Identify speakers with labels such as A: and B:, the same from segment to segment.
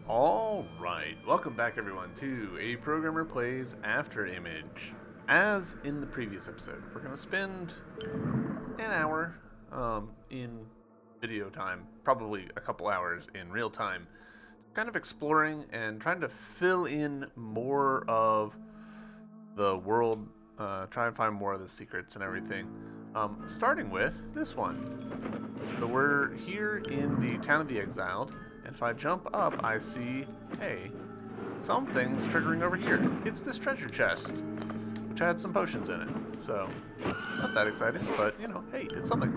A: Alright, welcome back everyone to A Programmer Plays Afterimage. As in the previous episode, we're going to spend an hour in video time, probably a couple hours in real time, kind of exploring and trying to fill in more of the world, try and find more of the secrets and everything. Starting with this one. So we're here in the Town of the Exiled, and if I jump up, I see, hey, something's triggering over here. It's this treasure chest, which had some potions in it. So, not that exciting, but, you know, hey, it's something.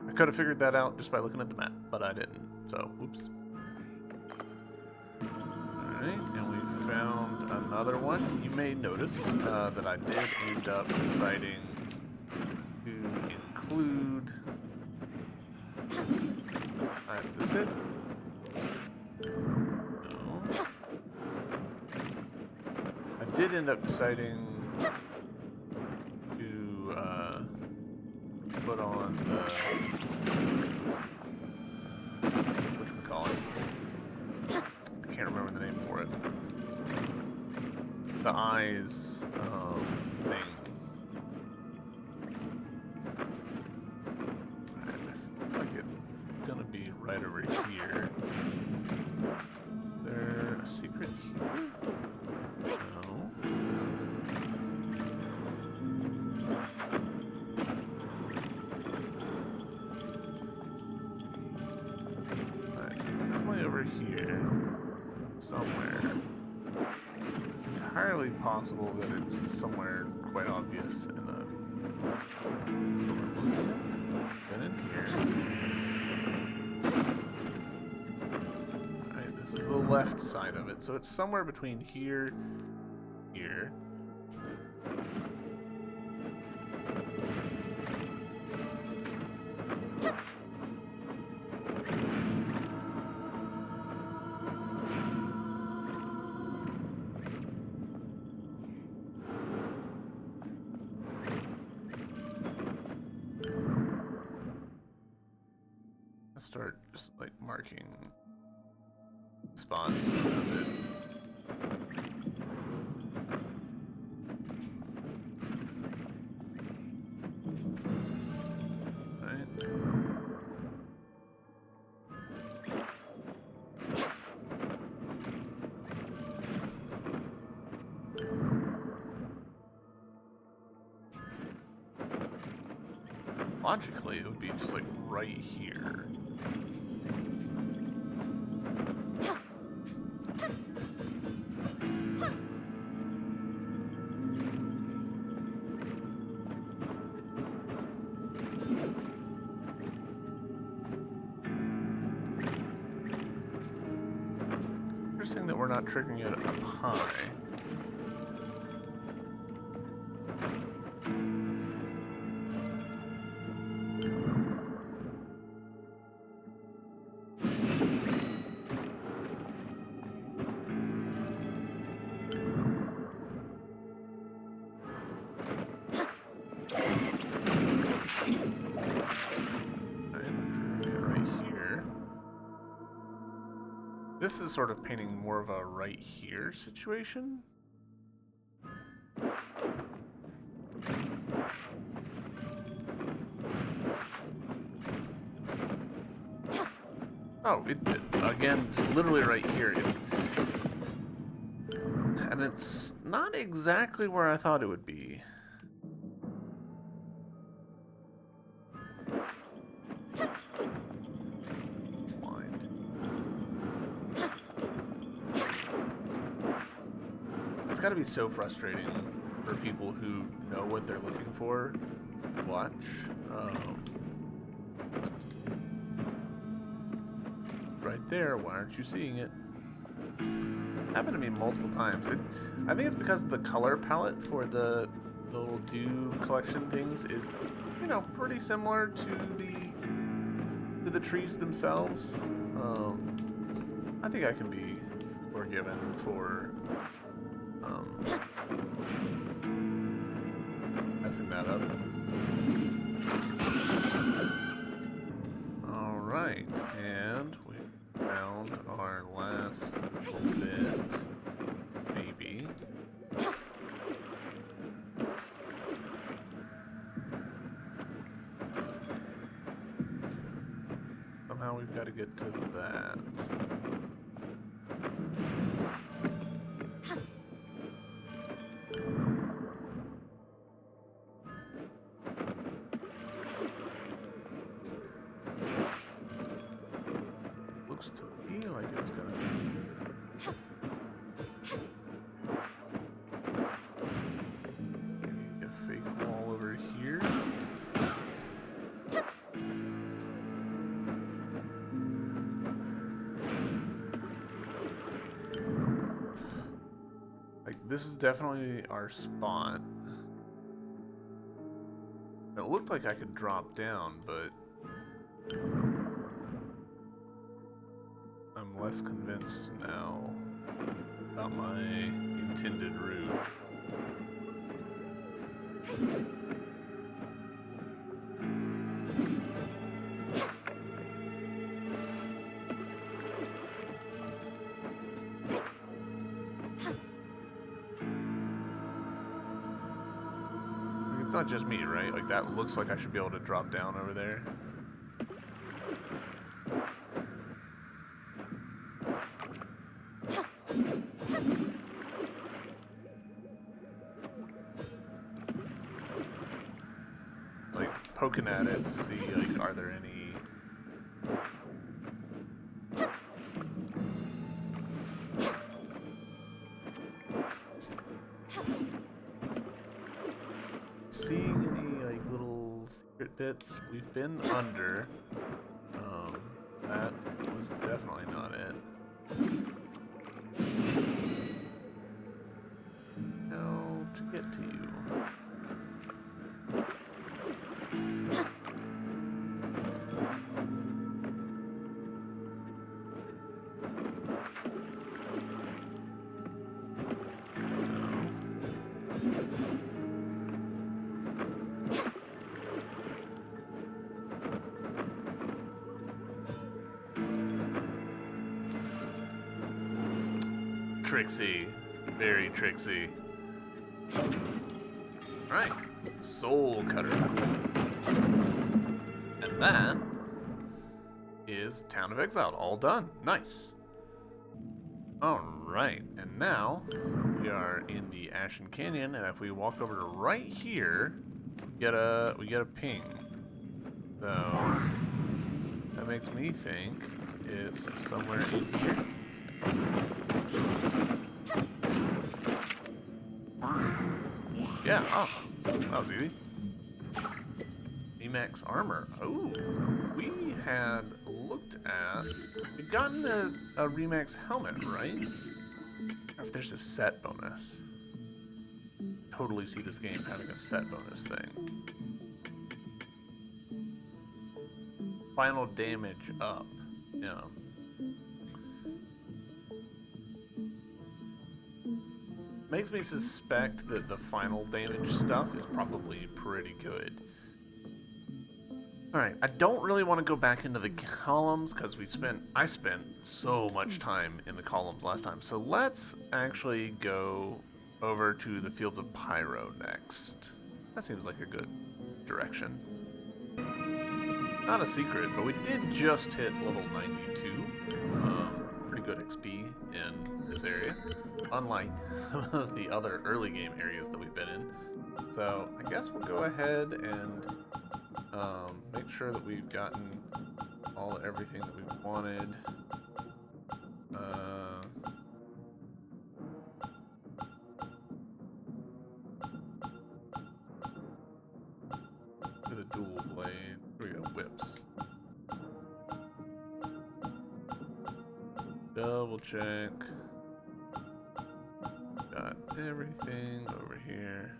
A: I could have figured that out just by looking at the map, but I didn't, so, oops. Alright, and we found another one. You may notice that I did end up deciding to include... Is this it? No. I did end up deciding to put on the... whatchamacallit? I can't remember the name for it. The eyes thing. I feel like it's gonna be right over here. Is there a secret here? No. Definitely over here. Somewhere. Entirely possible that it's somewhere quite obvious in a... Been in here. Alright, this is the left side of it, so it's somewhere between here, here. Start just like marking spots of it. Logically, it would be just like right here. Interesting that we're not triggering it up high. This is sort of painting more of a right here situation. Oh, again, literally right here. And it's not exactly where I thought it would be. It's gotta be so frustrating for people who know what they're looking for. Watch. Right there, why aren't you seeing it? Happened to me multiple times. I think it's because the color palette for the little dew collection things is, you know, pretty similar to the trees themselves. I think I can be forgiven for messing that up. Alright, and we found somehow we've got to get to that. Looks to me like it's gonna be a fake wall over here. Like, this is definitely our spot. It looked like I could drop down, but I'm less convinced now about my intended route. It's not just me, right? Like, that looks like I should be able to drop down over there. Like, poking at it to see, like, are there any... seeing any, like, little secret bits. We've been under. That was definitely not it. How to get to you? Tricksy. Very tricksy. Alright. Soul Cutter. And that is Town of Exile. All done. Nice. Alright. And now we are in the Ashen Canyon, and if we walk over to right here, we get a ping. So that makes me think it's somewhere in here. Yeah, oh, that was easy. Remax armor. Oh, we had looked at... We'd gotten a Remax helmet, right? Or if there's a set bonus. Totally see this game having a set bonus thing. Final damage up. Yeah. Makes me suspect that the final damage stuff is probably pretty good. Alright, I don't really want to go back into the columns because I spent so much time in the columns last time. So let's actually go over to the Fields of Pyro next. That seems like a good direction. Not a secret, but we did just hit level 92. Pretty good XP in this area, unlike some of the other early game areas that we've been in. So I guess we'll go ahead and make sure that we've gotten everything that we wanted. For the dual blade, here we go, whips. Double check. Got everything over here.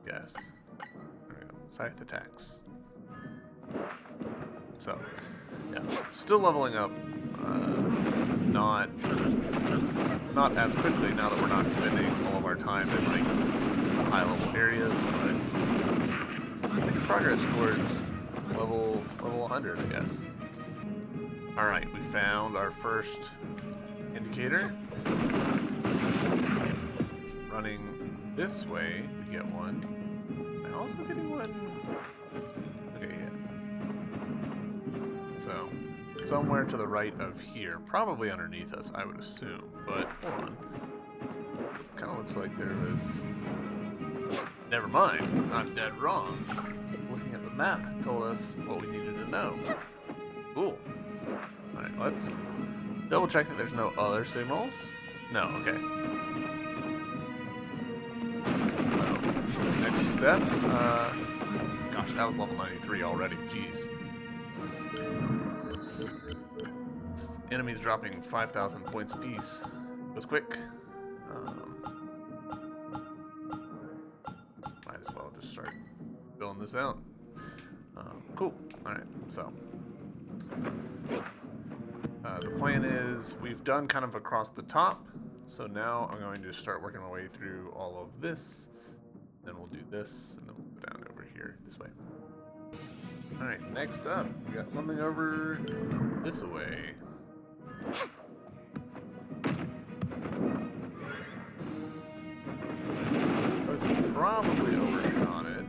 A: Yes. There we go. Scythe attacks. So, yeah, still leveling up. Not as quickly now that we're not spending all of our time in like high level areas, but making progress towards level 100, I guess. All right, we found our first indicator. Running this way, we get one. I'm also getting one. Okay, So, somewhere to the right of here. Probably underneath us, I would assume. But, hold on. Kind of looks like there was... Never mind. I'm dead wrong. Looking at the map told us what we needed to know. Cool. Alright, let's double check that there's no other signals. No, okay. So, next step, gosh, that was level 93 already, jeez. This enemy's dropping 5,000 points apiece. Goes quick. Might as well just start filling this out. Cool, alright, so. The plan is, we've done kind of across the top, so now I'm going to start working my way through all of this, then we'll do this, and then we'll go down over here, this way. Alright, next up, we got something over this way. I've probably overshot it.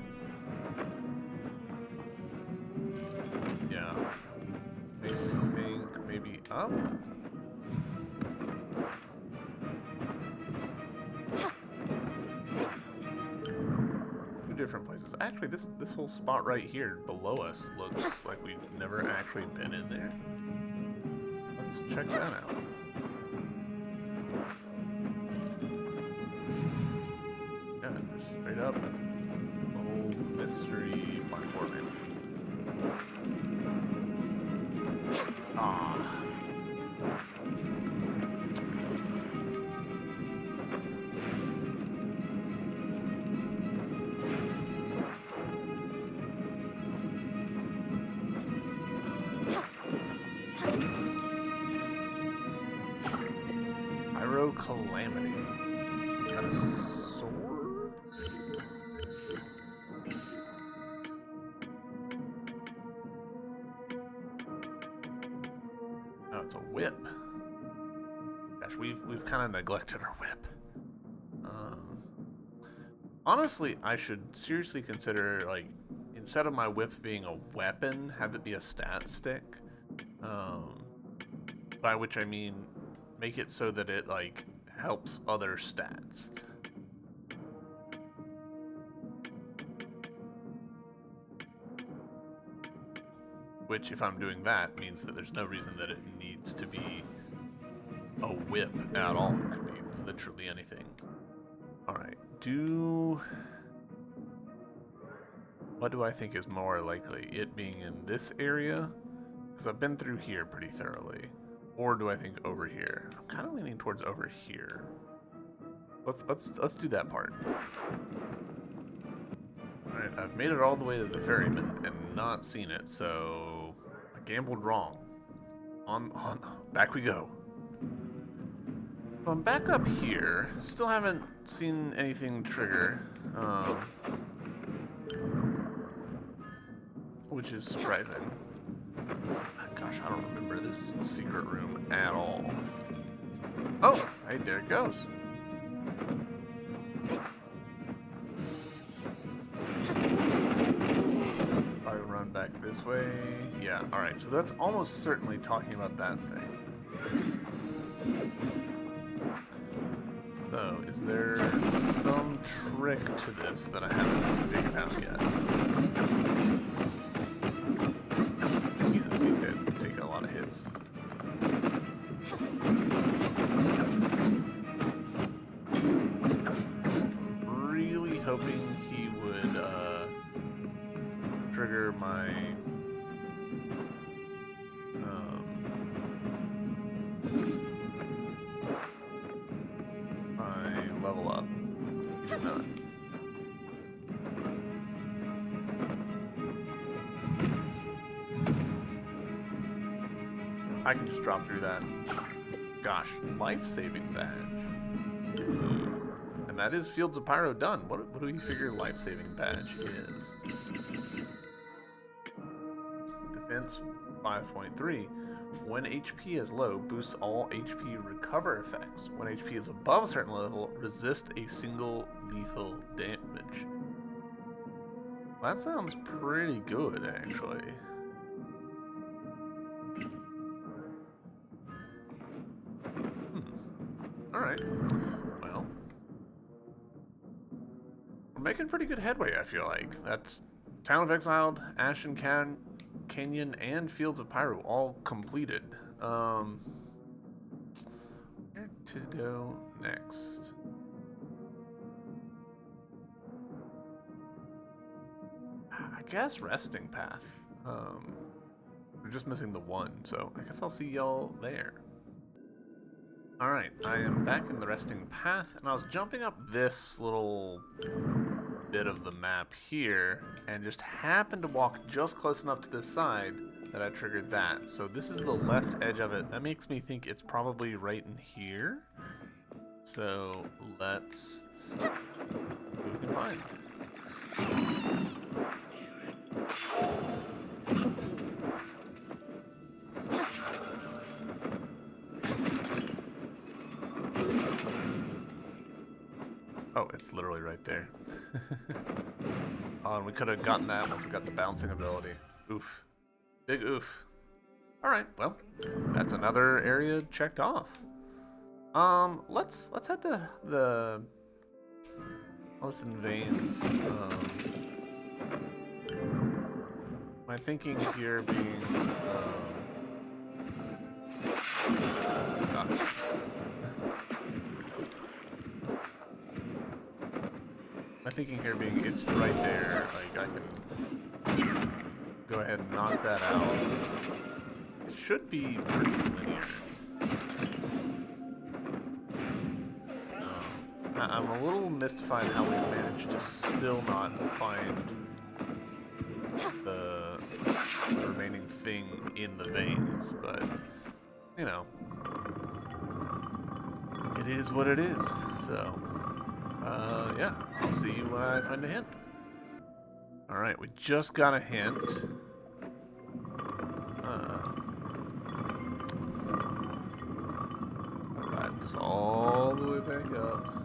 A: Yeah. Maybe up? Two different places. Actually, this whole spot right here below us looks like we've never actually been in there. Let's check that out. Yeah, just straight up. Old mystery platforming. Ah. Pyro Calamity. Got a sword? Oh, it's a whip. Gosh, we've kind of neglected our whip. Honestly, I should seriously consider, like, instead of my whip being a weapon, have it be a stat stick. By which I mean, make it so that it, like, helps other stats. Which, if I'm doing that, means that there's no reason that it needs to be a whip at all. It could be literally anything. Alright, what do I think is more likely? It being in this area? Because I've been through here pretty thoroughly. Or do I think over here? I'm kind of leaning towards over here. Let's do that part. Alright, I've made it all the way to the ferryman and not seen it, so I gambled wrong. Back we go. So I'm back up here. Still haven't seen anything trigger. Which is surprising. Gosh, I don't remember this secret room at all. Oh, hey, there it goes. Probably run back this way. Yeah, alright, so that's almost certainly talking about that thing. So, is there some trick to this that I haven't figured out yet? Jesus, these guys take a lot of hits. Really hoping he would trigger my level up. He did not. I can just drop through that. Gosh, life-saving badge. Ooh. And that is Fields of Pyro done. What do you figure life-saving badge is? Defense 5.3. When HP is low, boosts all HP recover effects. When HP is above a certain level, resist a single lethal damage. That sounds pretty good, actually. Alright. Well. We're making pretty good headway, I feel like. That's Town of Exiled, Ashen Canyon, and Fields of Pyro all completed. Where to go next? I guess Resting Path. We're just missing the one, so I guess I'll see y'all there. Alright, I am back in the Resting Path, and I was jumping up this little bit of the map here, and just happened to walk just close enough to this side that I triggered that. So this is the left edge of it. That makes me think it's probably right in here. So let's see what we can find. Oh, it's literally right there. Oh, and we could have gotten that once we got the bouncing ability. Oof. Big oof. Alright, well, that's another area checked off. Let's head to the Listen Veins. My thinking here being my thinking here being it's right there, like I can go ahead and knock that out. It should be pretty linear. I'm a little mystified how we managed to still not find the remaining thing in the veins, but, you know, it is what it is, so, yeah, I'll see you when I find a hint. Alright, we just got a hint. Ride this all the way back up.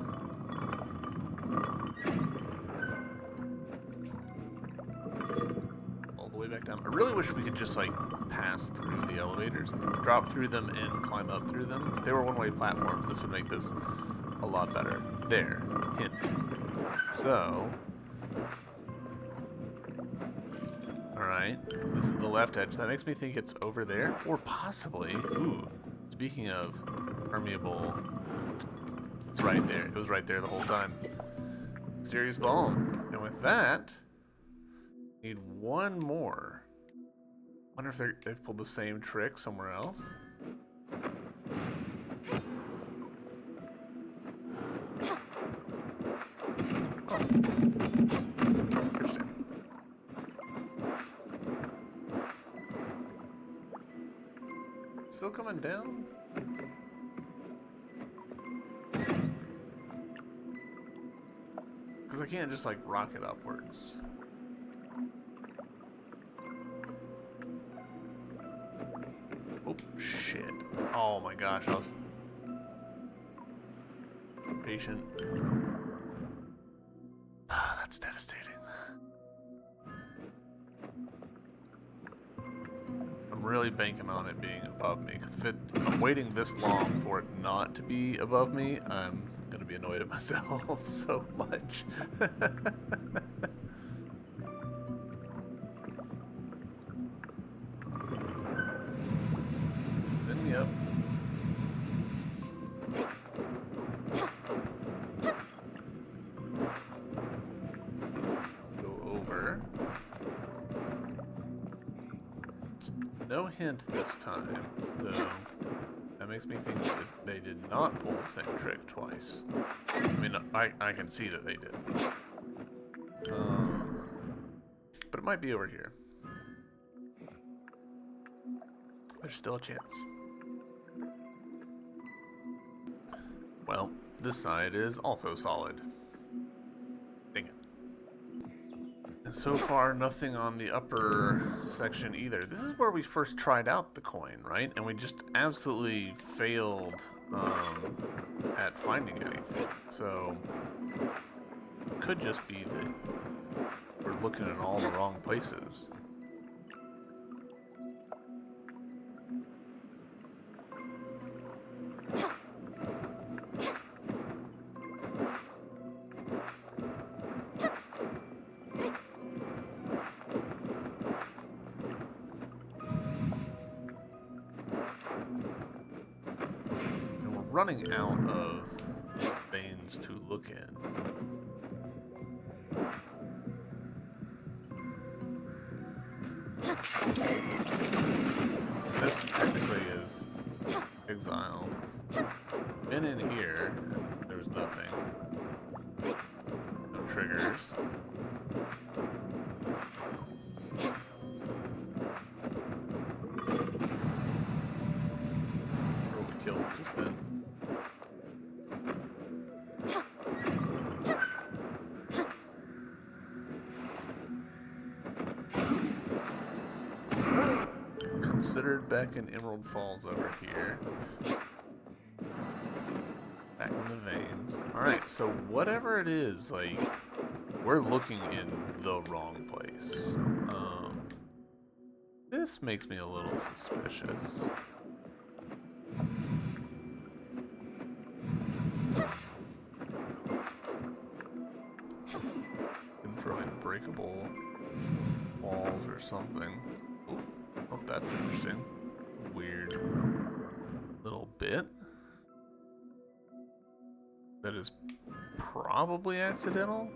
A: Back down. I really wish we could just like pass through the elevators, drop through them and climb up through them. If they were one-way platforms, this would make this a lot better. There, hint. So, alright, this is the left edge. That makes me think it's over there, or possibly, ooh, speaking of permeable, it's right there. It was right there the whole time. Serious Balm. And with that, need one more. Wonder if they've pulled the same trick somewhere else. Oh. Interesting. Still coming down? Because I can't just like rocket upwards. Oh, shit. Oh my gosh, I was patient. Ah, that's devastating. I'm really banking on it being above me, because if I'm waiting this long for it not to be above me, I'm going to be annoyed at myself so much. Yep. Go over. No hint this time, so that makes me think that they did not pull the same trick twice. I mean, I can see that they did. But it might be over here. There's still a chance. Well, this side is also solid. Dang it. And so far, nothing on the upper section either. This is where we first tried out the coin, right? And we just absolutely failed at finding anything. So, it could just be that we're looking in all the wrong places. running out of veins to look in. This technically is exiled. Been in here, there was nothing. No triggers. Probably killed just then. Considered back in Emerald Falls over here. Back in the veins. Alright, so whatever it is, like, we're looking in the wrong place. This makes me a little suspicious. And throwing breakable walls or something. Ooh. Oh, that's interesting. Weird little bit. That is probably accidental.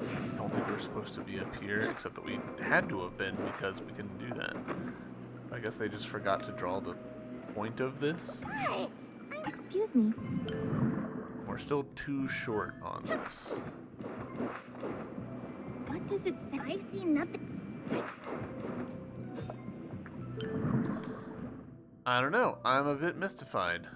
A: I don't think we're supposed to be up here, except that we had to have been because we couldn't do that. I guess they just forgot to draw the point of this.
B: What? Excuse me.
A: We're still too short on this.
B: What does it say? I've seen nothing.
A: I don't know. I'm a bit mystified.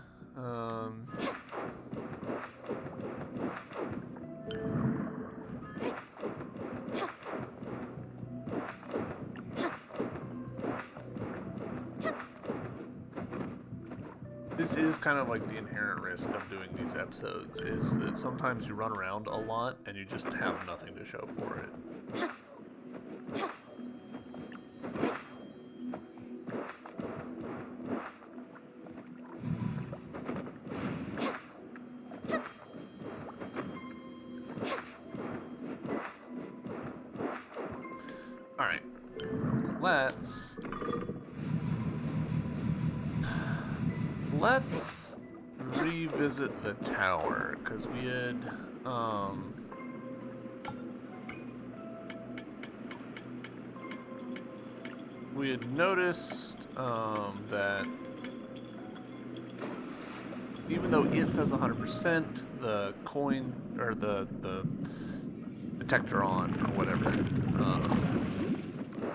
A: This is kind of like the inherent risk of doing these episodes, is that sometimes you run around a lot and you just have nothing to show for it. Alright, let's revisit the tower, because we had noticed that even though it says 100%, the coin or the detector on or whatever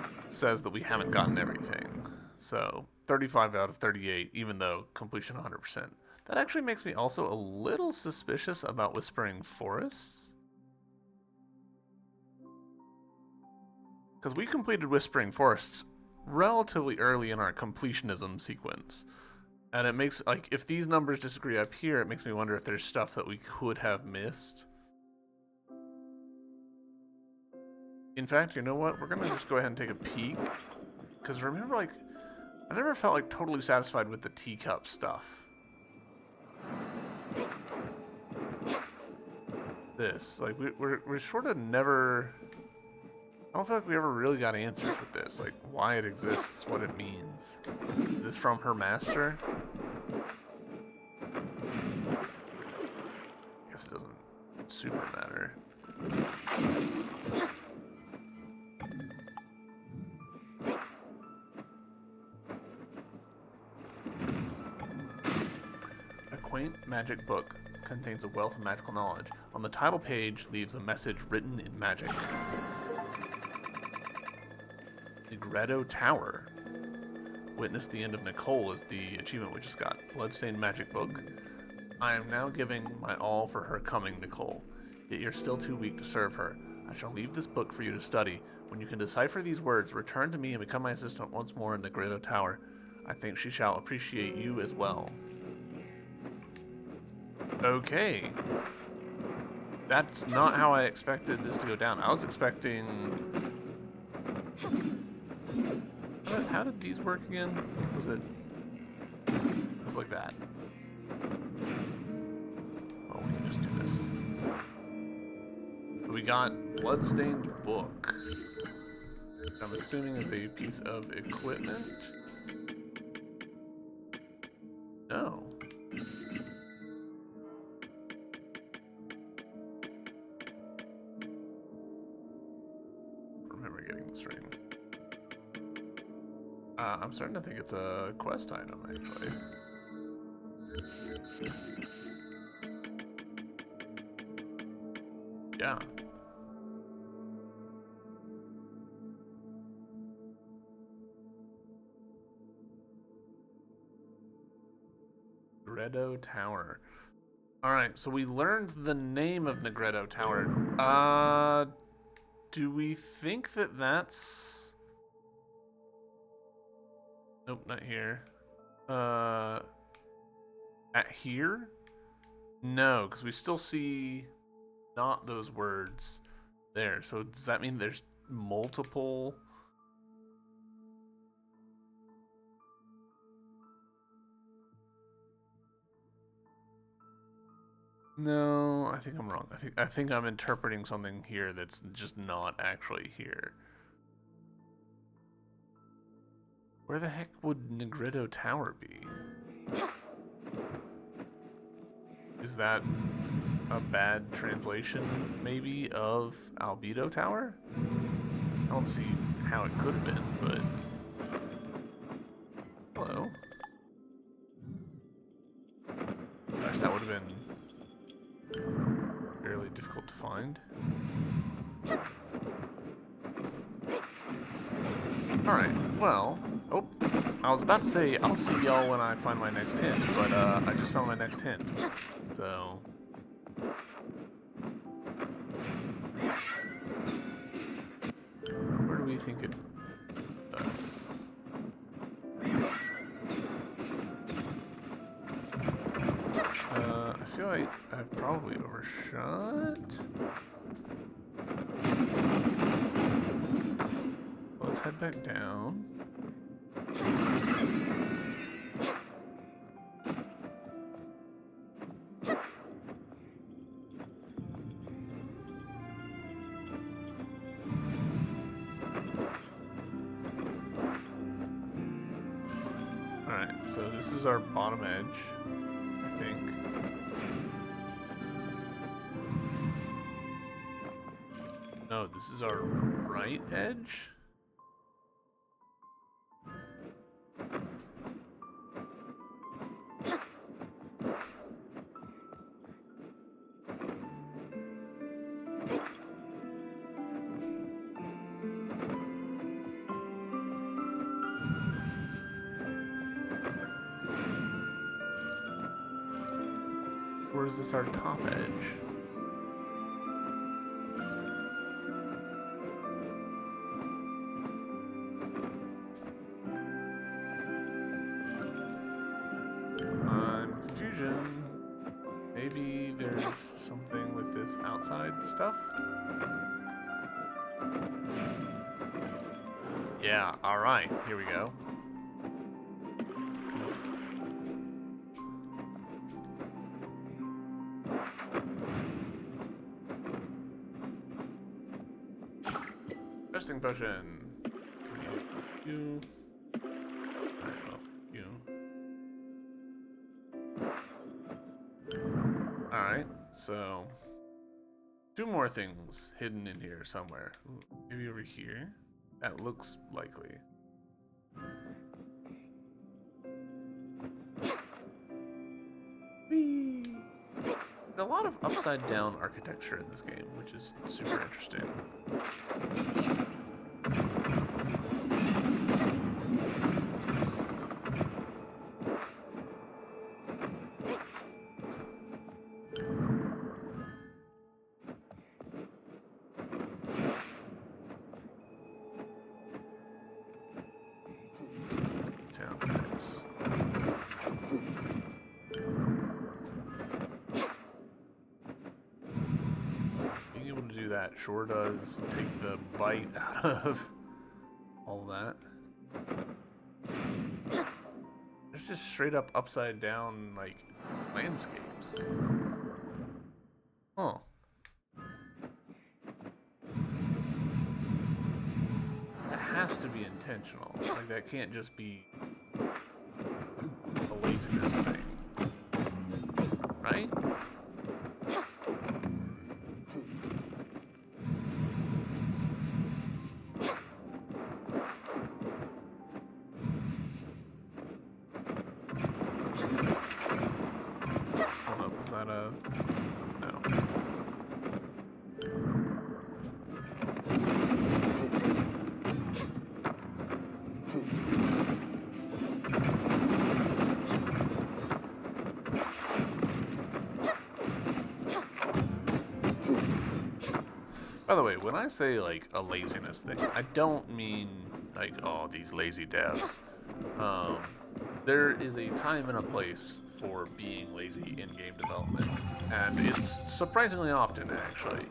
A: says that we haven't gotten everything. So 35 out of 38, even though completion 100%. That actually makes me also a little suspicious about Whispering Forests. Because we completed Whispering Forests relatively early in our completionism sequence. And it makes, like, if these numbers disagree up here, it makes me wonder if there's stuff that we could have missed. In fact, you know what? We're going to just go ahead and take a peek. Because remember, like, I never felt, like, totally satisfied with the teacup stuff. This, like, we're sort of never... I don't feel like we ever really got answers with this, like why it exists, what it means. Is this from her master? I guess it doesn't super matter. A quaint magic book contains a wealth of magical knowledge. On the title page leaves a message written in magic. Grotto Tower. Witness the end of Nicole is the achievement we just got. Bloodstained Magic Book. I am now giving my all for her coming, Nicole. Yet you're still too weak to serve her. I shall leave this book for you to study. When you can decipher these words, return to me and become my assistant once more in the Grotto Tower. I think she shall appreciate you as well. Okay. That's not how I expected this to go down. I was expecting... How did these work again? It was like that. Oh, we can just do this. We got Bloodstained Book. I'm assuming is a piece of equipment. No. I remember getting this ring. I'm starting to think it's a quest item, actually. Yeah. Negretto Tower. Alright, so we learned the name of Negretto Tower. Do we think that that's... Nope, not here. At here? No, because we still see not those words there. So does that mean there's multiple... No, I think I'm wrong. I think I'm interpreting something here that's just not actually here. Where the heck would Negretto Tower be? Is that a bad translation, maybe, of Albedo Tower? I don't see how it could have been, but... Hello. Gosh, that would have been fairly difficult to find. Alright, well... Oh, I was about to say, I'll see y'all when I find my next hint, but I just found my next hint. So... Where do we think it does? I feel like I've probably overshot. Let's head back down. Alright, so this is our bottom edge, I think. No, this is our right edge? Or is this our top edge? Confusion. Maybe there's something with this outside stuff? Yeah, alright, here we go. Resting potion. You. Alright, well, you. Alright, so 2 more things hidden in here somewhere. Ooh, maybe over here? That looks likely. Whee! There's a lot of upside down architecture in this game, which is super interesting. Nice. Being able to do that sure does take the bite out of all that. There's just straight up upside down, like, landscapes. Huh. That has to be intentional. Like, that can't just be a laziness thing. No. By the way, when I say like a laziness thing, I don't mean like, oh, these lazy devs. There is a time and a place for being lazy in game development, and it's surprisingly often, actually.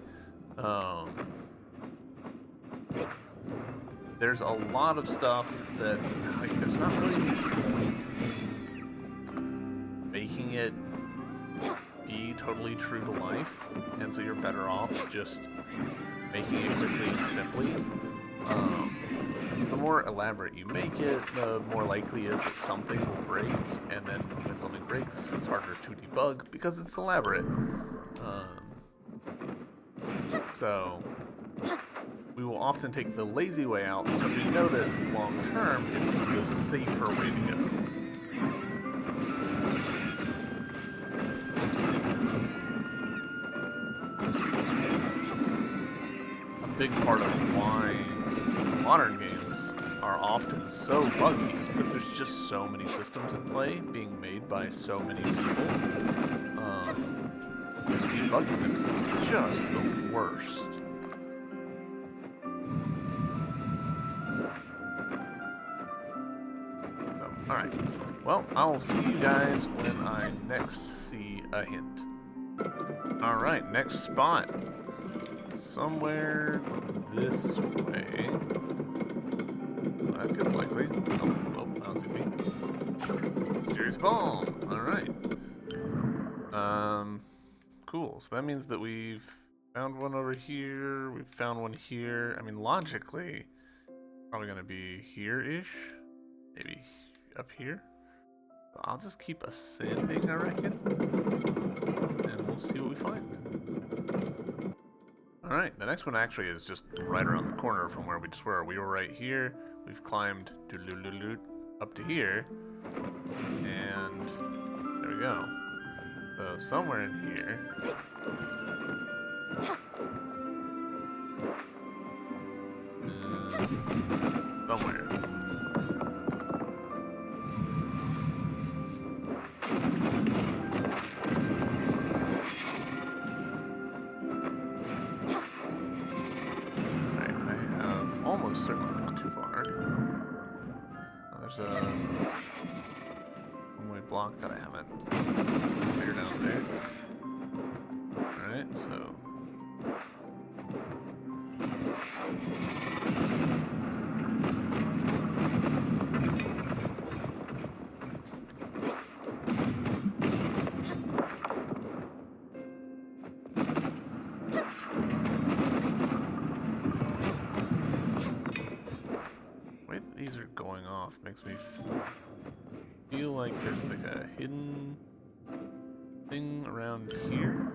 A: There's a lot of stuff that, like, there's not really making it be totally true to life, and so you're better off just making it quickly and simply. The more elaborate you make it, the more likely it is that something will break, and then when something breaks, it's harder to debug because it's elaborate. So we will often take the lazy way out because we know that long term it's the safer way to go. A big part of why modern games are often so buggy is because there's just so many systems in play being made by so many people. Debugging this is just the worst. So, alright. Well, I'll see you guys when I next see a hint. Alright, next spot. Somewhere this way. Well, that feels likely. Oh, that was easy. Serious bomb. Alright. Cool. So that means that we've found one over here. We've found one here. I mean, logically, probably gonna be here-ish. Maybe up here. So I'll just keep ascending, I reckon. And we'll see what we find. Alright, the next one actually is just right around the corner from where we just were. We were right here. We've climbed up to here. And there we go. So somewhere in here. Somewhere. Right, I have almost certainly not too far. There's a one-way block that I haven't figured out there. Alright, so the way that these are going off makes me feel like there's like a hidden thing around here.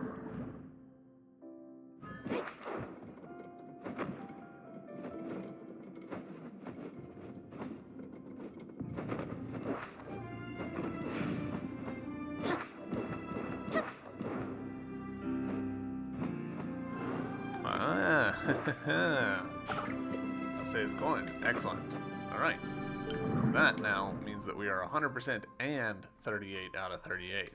A: I'll say it's going. Excellent. Alright. That now means that we are 100% and 38 out of 38.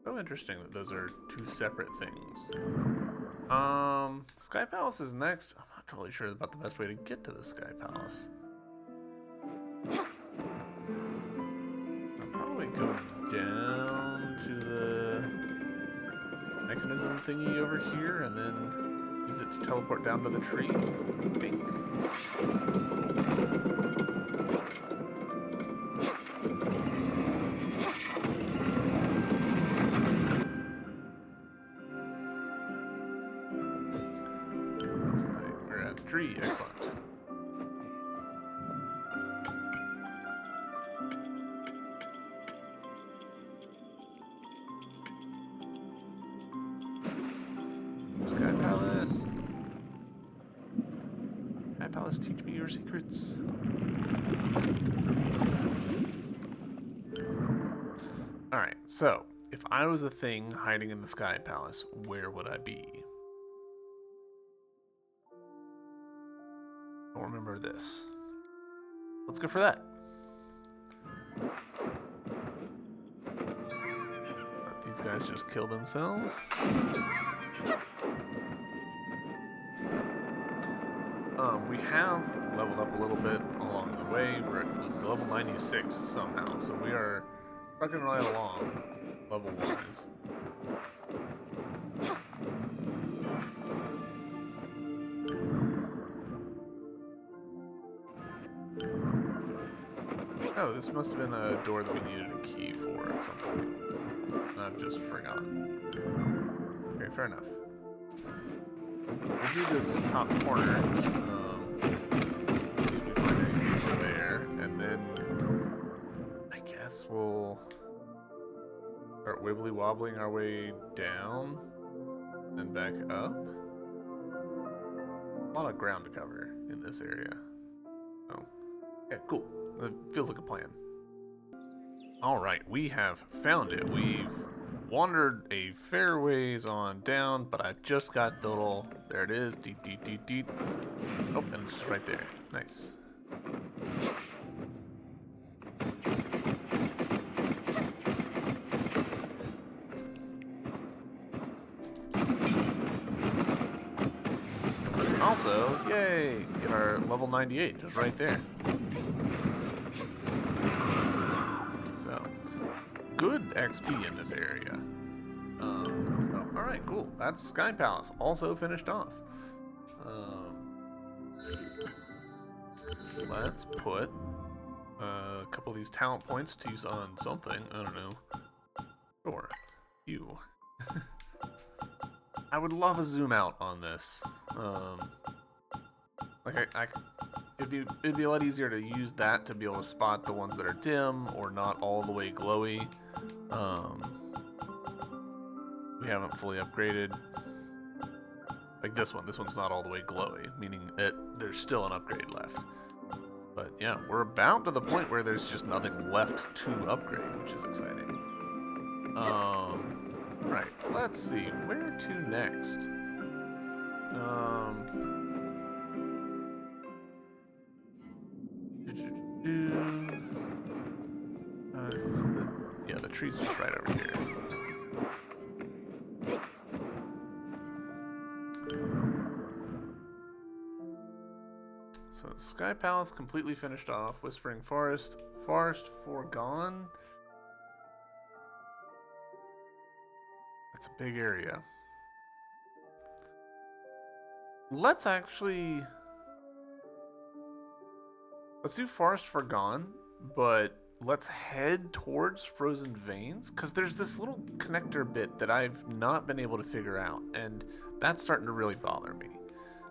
A: So interesting that those are two separate things. Sky Palace is next. I'm not totally sure about the best way to get to the Sky Palace. I'll probably go down to the mechanism thingy over here and then use it to teleport down to the tree, I think. Right, we're at the tree. Excellent. Sky Palace. Sky Palace, teach me your secrets. So, if I was a thing hiding in the Sky Palace, where would I be? Don't remember this. Let's go for that. Let these guys just kill themselves. We have leveled up a little bit along the way. We're at level 96 somehow, so we are trucking right along level-wise. Oh, this must have been a door that we needed a key for at some point. I've just forgotten. Okay, fair enough. We'll do this top corner. See if we find anything there, and then I guess we'll start wibbly wobbling our way down, then back up. A lot of ground to cover in this area. Oh, okay, cool. It feels like a plan. Alright, we have found it. We've wandered a fair ways on down, but I just got the little... There it is. Deet, deet, deet, deet. Oh, and it's just right there. Nice. Also, yay! Get our level 98 just right there. Good XP in this area. Alright, cool. That's Sky Palace. Also finished off. Let's put a couple of these talent points to use on something. I don't know. Sure. You. I would love a zoom out on this. Like it'd be a lot easier to use that to be able to spot the ones that are dim or not all the way glowy. We haven't fully upgraded. Like this one. This one's not all the way glowy, meaning that there's still an upgrade left. But yeah, we're about to the point where there's just nothing left to upgrade, which is exciting. Right, let's see. Where to next? Is this the... Yeah, the tree's just right over here. So, Sky Palace completely finished off. Whispering Forest. Forest Foregone. That's a big area. Let's do Forest Foregone, but let's head towards Frozen Veins, because there's this little connector bit that I've not been able to figure out, and that's starting to really bother me.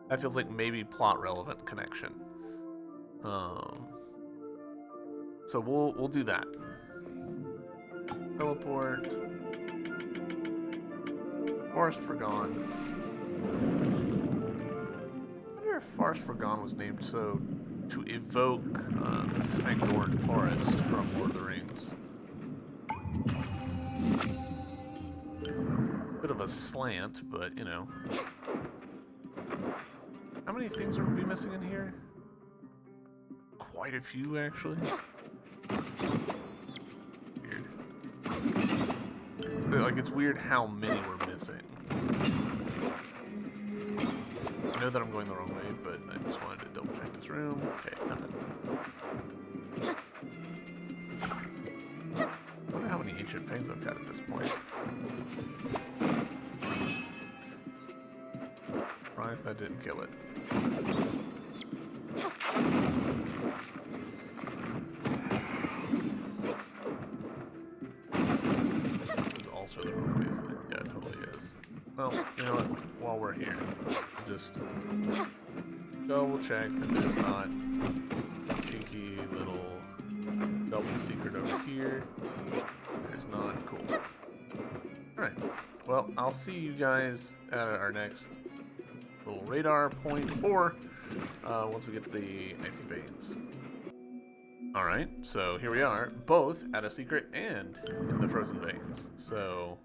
A: That feels like maybe plot relevant connection. So we'll do that. Teleport. Forest Foregone. I wonder if Forest Foregone was named so to evoke the Fangorn Forest from Lord of the Rings. Bit of a slant, but you know. How many things are we missing in here? Quite a few, actually. Weird. Like, it's weird how many we're missing. I know that I'm going the wrong way, but I just wanted to double check this room. Okay, nothing. I wonder how many ancient fangs I've got at this point. Surprised that didn't kill it. This is also the wrong way, isn't it? Yeah, it totally is. Well, you know what? While we're here, just double check that there's not a cheeky little double secret over here. There's not. Cool. Alright. Well, I'll see you guys at our next little radar point, or once we get to the icy veins. Alright, so here we are, both at a secret and in the frozen veins. So,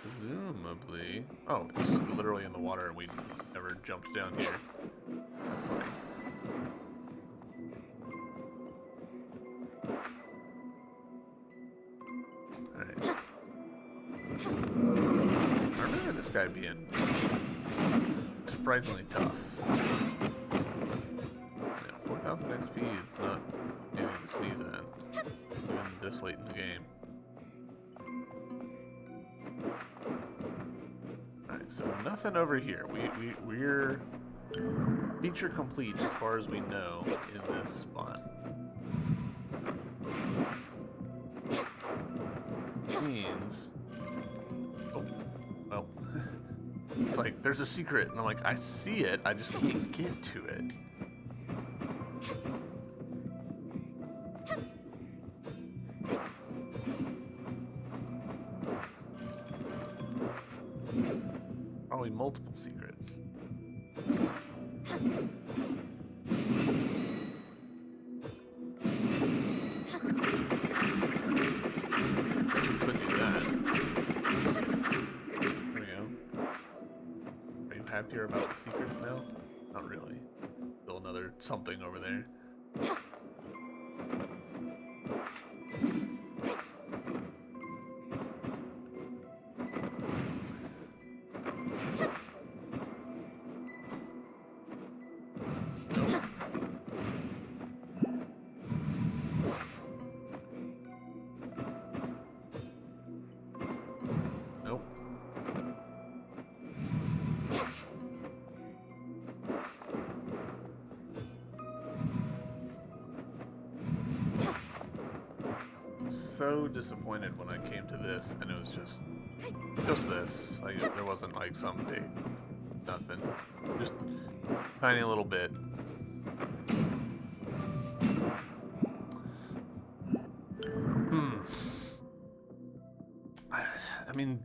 A: presumably... Oh, it's just literally in the water and we never jumped down here. That's funny. Alright. I remember this guy being surprisingly tough. Yeah, 4,000 XP is not anything to sneeze at, even this late in the game. Alright, so nothing over here. We're feature complete as far as we know in this spot. Means... Oh, well... It's like, there's a secret, and I'm like, I see it, I just can't get to it. Probably multiple secrets. Could do that. There we go. Are you happier about the secrets now? Not really. Still another something over there. Nope. So disappointed when I came to this and it was just this. Like there wasn't like some date, nothing, just tiny little bit. I mean,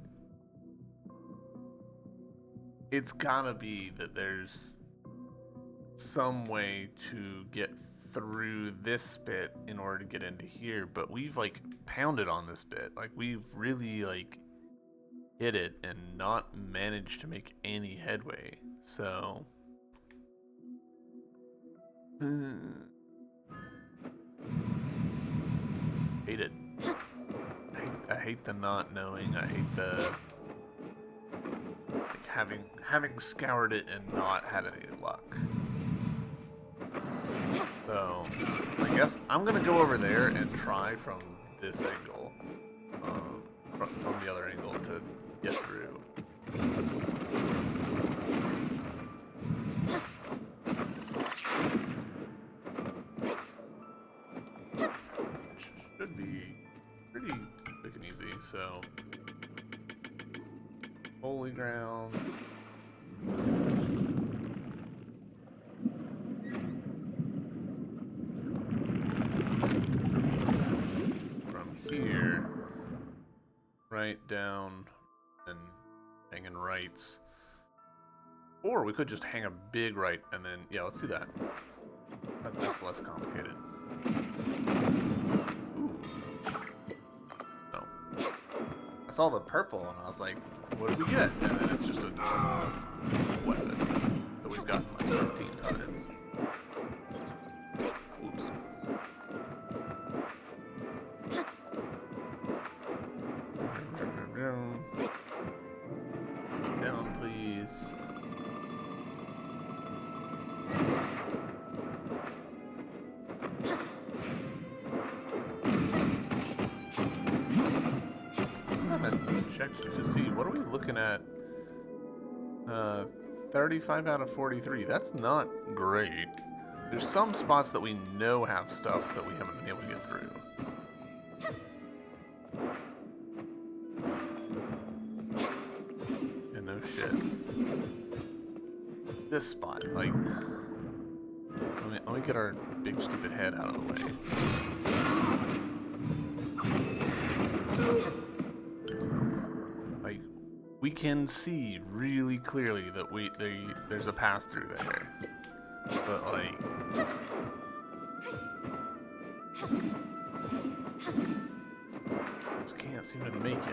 A: it's gotta be that there's some way to get through this bit in order to get into here, but we've like pounded on this bit. Like we've really like hit it and not managed to make any headway. So hate it. I hate the not knowing. I hate the like having scoured it and not had any luck. So I guess I'm gonna go over there and try from this angle, from the other angle to get through. Should be pretty quick and easy. So holy grounds. Here, right down and hanging rights, or we could just hang a big right and then yeah, let's do that. That's less complicated. Ooh. No, I saw the purple and I was like, what did we get? And then it's just a weapon that we've gotten like 13 times. Oops. Down, please. I'm gonna check to see, what are we looking at? 35 out of 43. That's not great. There's some spots that we know have stuff that we haven't been able to get through. This spot, like, let me get our big stupid head out of the way. Like, we can see really clearly that there's a pass through there, but like, seem to make it.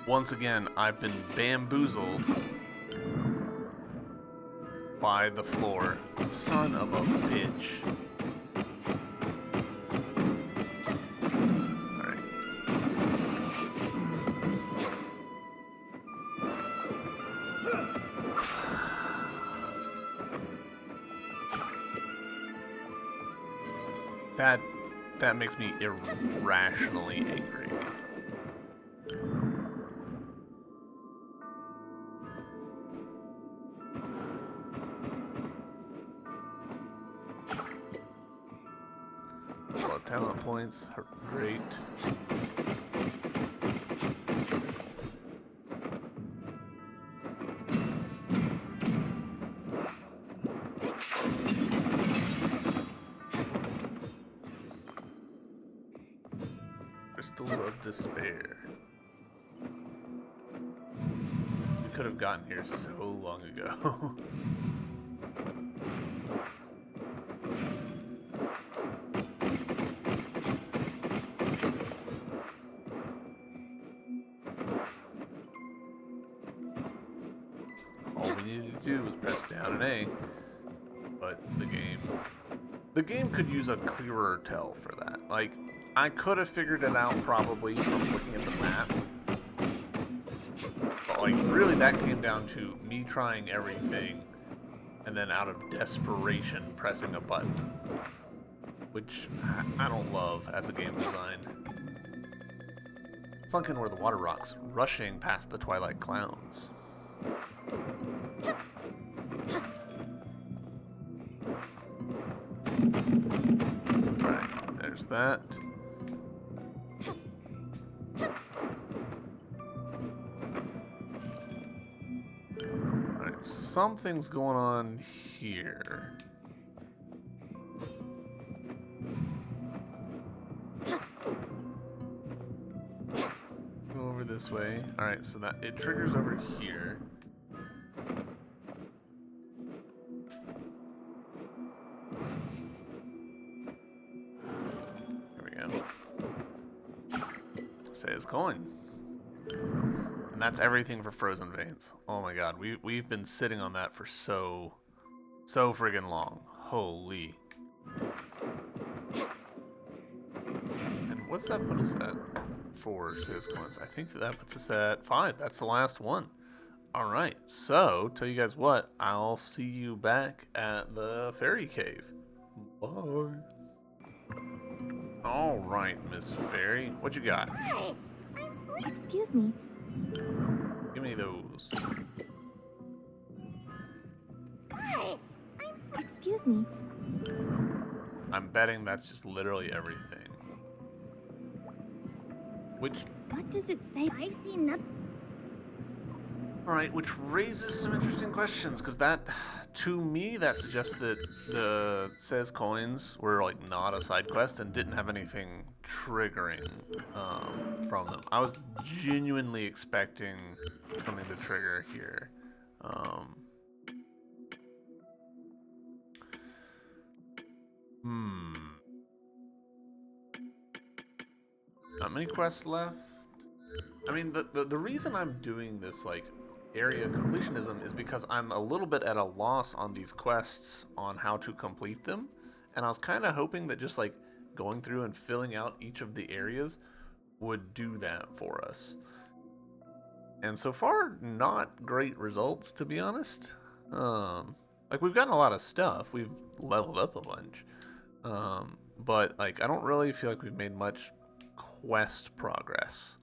A: Once again, I've been bamboozled by the floor. Son of a bitch. Alright. That makes me irrationally angry. Talent points, great. Crystals of Despair. We could have gotten here so long ago. But the game could use a clearer tell for that. Like, I could have figured it out probably from looking at the map. But like, really that came down to me trying everything and then out of desperation pressing a button. Which I don't love as a game design. Sunken were the water rocks, rushing past the twilight clouds. Right, there's that. Alright, something's going on here. Go over this way. Alright, so that it triggers over here. Says coin. And that's everything for Frozen Veins. Oh my god, we've been sitting on that for so friggin' long. Holy. And what's that put us at for Says coins? I think that puts us at 5. That's the last one. Alright, so tell you guys what, I'll see you back at the fairy cave. Bye. All right, Miss Fairy, what you got?
B: What? I'm sleeping. Excuse me.
A: Give me those.
B: What? Excuse me.
A: I'm betting that's just literally everything. Which...
B: What does it say? I've seen nothing.
A: Alright, which raises some interesting questions, because that, to me, that suggests that the Says coins were, like, not a side quest and didn't have anything triggering from them. I was genuinely expecting something to trigger here. Not many quests left. I mean, the reason I'm doing this, like, area completionism is because I'm a little bit at a loss on these quests on how to complete them, and I was kind of hoping that just like going through and filling out each of the areas would do that for us. And so far, not great results, to be honest. Like, we've gotten a lot of stuff, we've leveled up a bunch, but like I don't really feel like we've made much quest progress.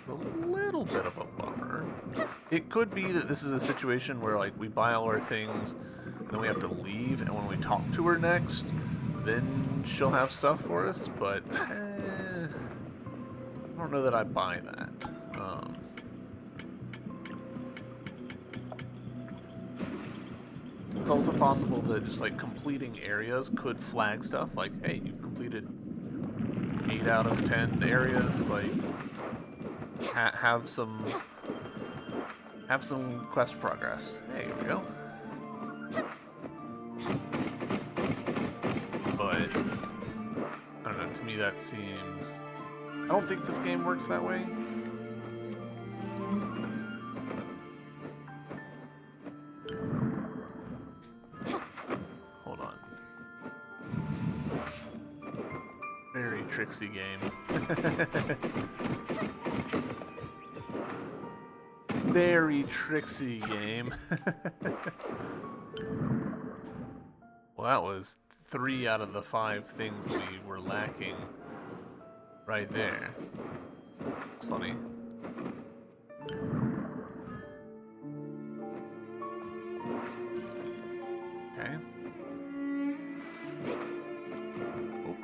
A: A little bit of a bummer. It could be that this is a situation where like we buy all our things and then we have to leave, and when we talk to her next, then she'll have stuff for us, but I don't know that I buy that. It's also possible that just like completing areas could flag stuff like, hey, you've completed 8 8 out of 10 areas. Like, have some quest progress. Hey, here we go. But I don't know. To me, that seems. I don't think this game works that way. Hold on. Very tricksy game. Very tricksy game. Well, that was 3 out of the 5 things we were lacking right there. It's funny. Okay. Oh.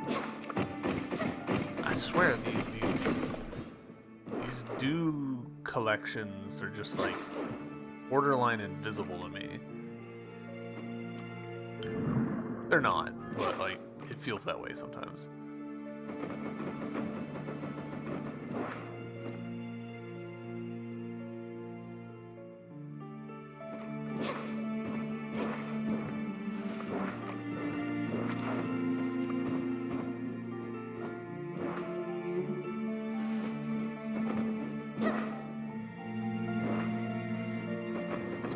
A: I swear these dew collections are just like borderline invisible to me. They're not, but like it feels that way sometimes.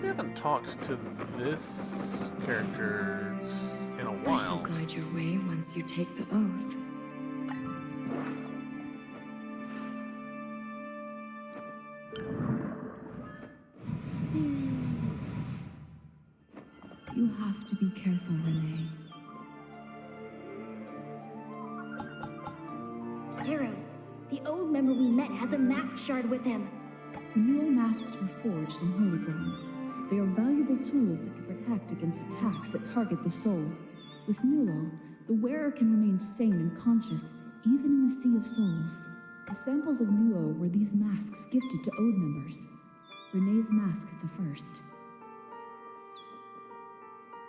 A: We haven't talked to this character in a while.
C: I shall guide your way once you take the oath. You have to be careful, Renee.
B: Heroes, the old member we met has a mask shard with him.
C: The Neo masks were forged in holy grounds. They are valuable tools that can protect against attacks that target the soul. With Nuo, the wearer can remain sane and conscious, even in the Sea of Souls. The samples of Nuo were these masks gifted to Ode members. Renee's mask is the first.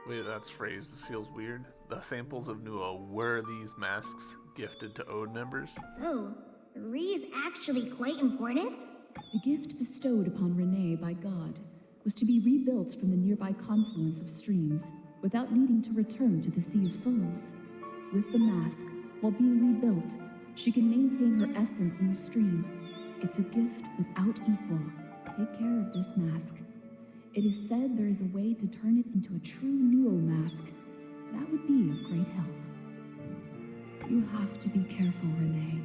A: Wait, that's phrased. This feels weird. The samples of Nuo were these masks gifted to Ode members?
B: So, Re is actually quite important?
C: The gift bestowed upon Renee by God was to be rebuilt from the nearby confluence of streams without needing to return to the Sea of Souls. With the mask, while being rebuilt, she can maintain her essence in the stream. It's a gift without equal. Take care of this mask. It is said there is a way to turn it into a true Nuo mask. That would be of great help. You have to be careful, Renee.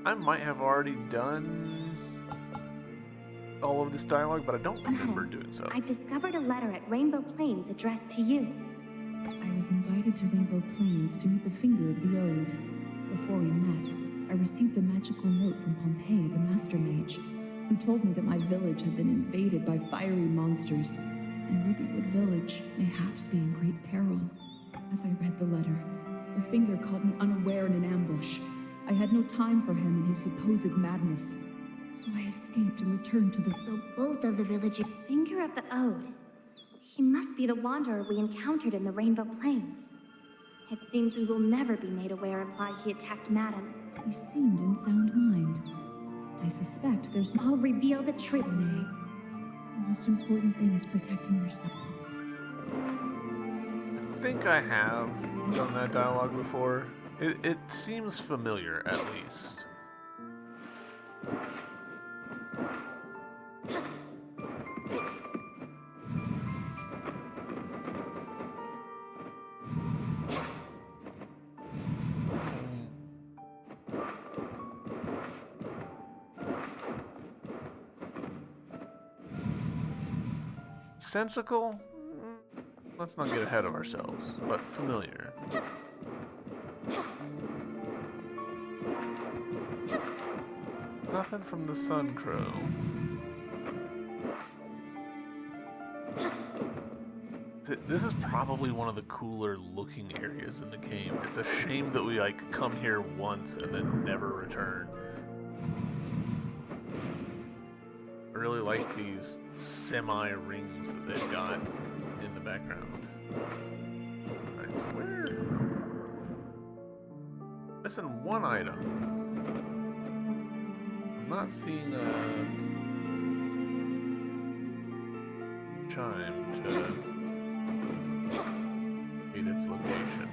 A: I might have already done all of this dialogue, but I don't remember doing so.
B: I've discovered a letter at Rainbow Plains addressed to you.
C: I was invited to Rainbow Plains to meet the finger of the Ode. Before we met, I received a magical note from Pompeii, the Master Mage, who told me that my village had been invaded by fiery monsters, and Rubywood Village mayhaps be in great peril. As I read the letter, the finger caught me unaware in an ambush. I had no time for him and his supposed madness, so I escaped and returned to the...
B: So both of the villages... Finger of the Ode. He must be the wanderer we encountered in the Rainbow Plains. It seems we will never be made aware of why he attacked Madame.
C: He seemed in sound mind. I suspect there's...
B: I'll reveal the truth.
C: Renee, the most important thing is protecting yourself.
A: I think I have done that dialogue before. It seems familiar, at least. Sensical? Let's not get ahead of ourselves, but familiar. Nothing from the Sun Crow. This is probably one of the cooler looking areas in the game. It's a shame that we like come here once and then never return. I really like these semi-rings that they've got in the background. Alright, so where missing one item. I'm not seeing a chime to indicate its location.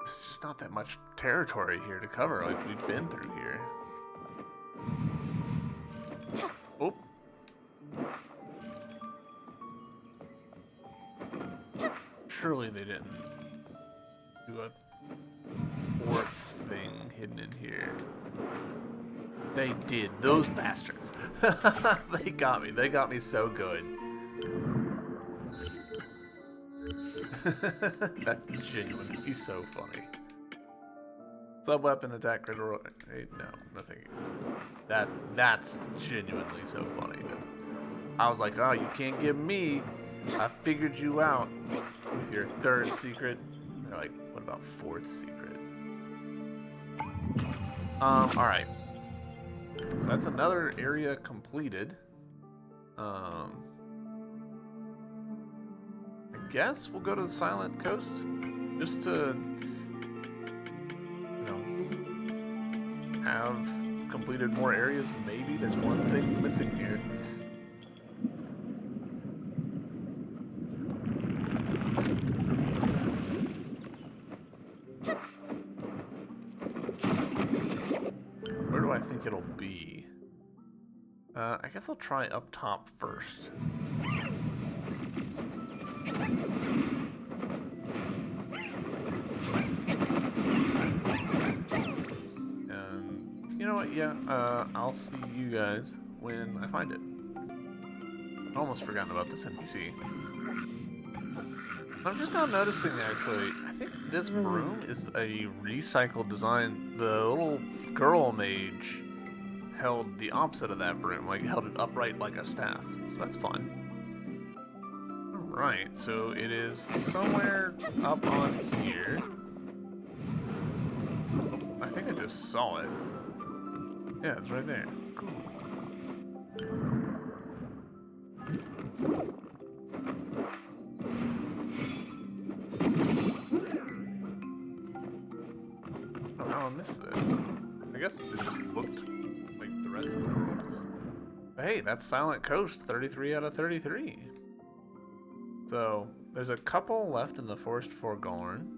A: It's just not that much territory here to cover like we've been through here. Oh. Surely they didn't do a fourth thing hidden in here. They did. Those bastards. They got me. They got me so good. That's genuinely so funny. Sub-weapon attack critical. Hey, no, nothing. That's genuinely so funny. I was like, oh, you can't get me. I figured you out with your third secret. They're like, what about fourth secret? Alright. So that's another area completed. I guess we'll go to the Silent Coast just to, you know, have completed more areas. Maybe there's one thing missing here. Where do I think it'll be? I guess I'll try up top first. You know what? Yeah, I'll see you guys when I find it. I almost forgotten about this NPC. I'm just now noticing, actually, I think this broom is a recycled design. The little girl mage held the opposite of that broom, like held it upright like a staff. So that's fun. Alright, so it is somewhere up on here. I think I just saw it. Yeah, it's right there. Cool. Oh, how I missed this. I guess it just looked like the rest of the world. But hey, that's Silent Coast, 33 out of 33. So, there's a couple left in the Forest Foregone.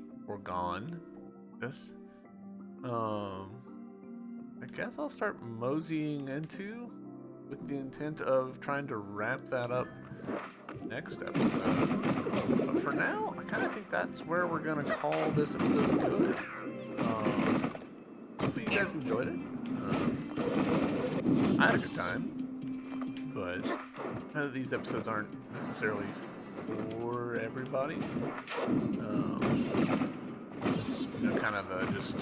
A: This. I guess I'll start moseying into with the intent of trying to wrap that up next episode. But for now, I kind of think that's where we're going to call this episode good. Hope you guys enjoyed it. I had a good time. But I know that these episodes aren't necessarily for everybody. You know, kind of just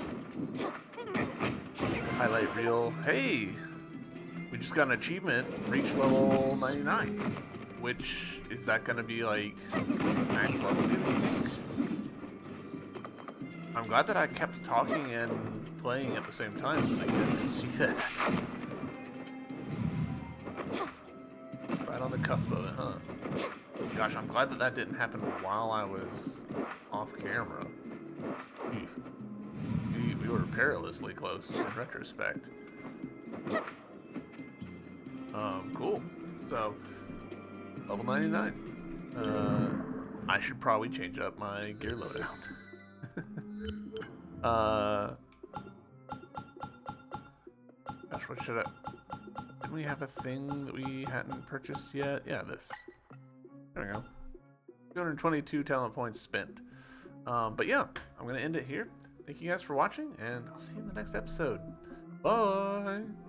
A: highlight reel. Hey, we just got an achievement, reach level 99. Which is that going to be like max level? Do you think? I'm glad that I kept talking and playing at the same time, so I guess see that. Right on the cusp of it, huh? Gosh, I'm glad that that didn't happen while I was off camera. We were perilously close in retrospect. Cool. So, level 99. I should probably change up my gear loadout. Gosh, what should I... Didn't we have a thing that we hadn't purchased yet? Yeah, this. There we go. 222 talent points spent. But yeah, I'm going to end it here. Thank you guys for watching, and I'll see you in the next episode. Bye.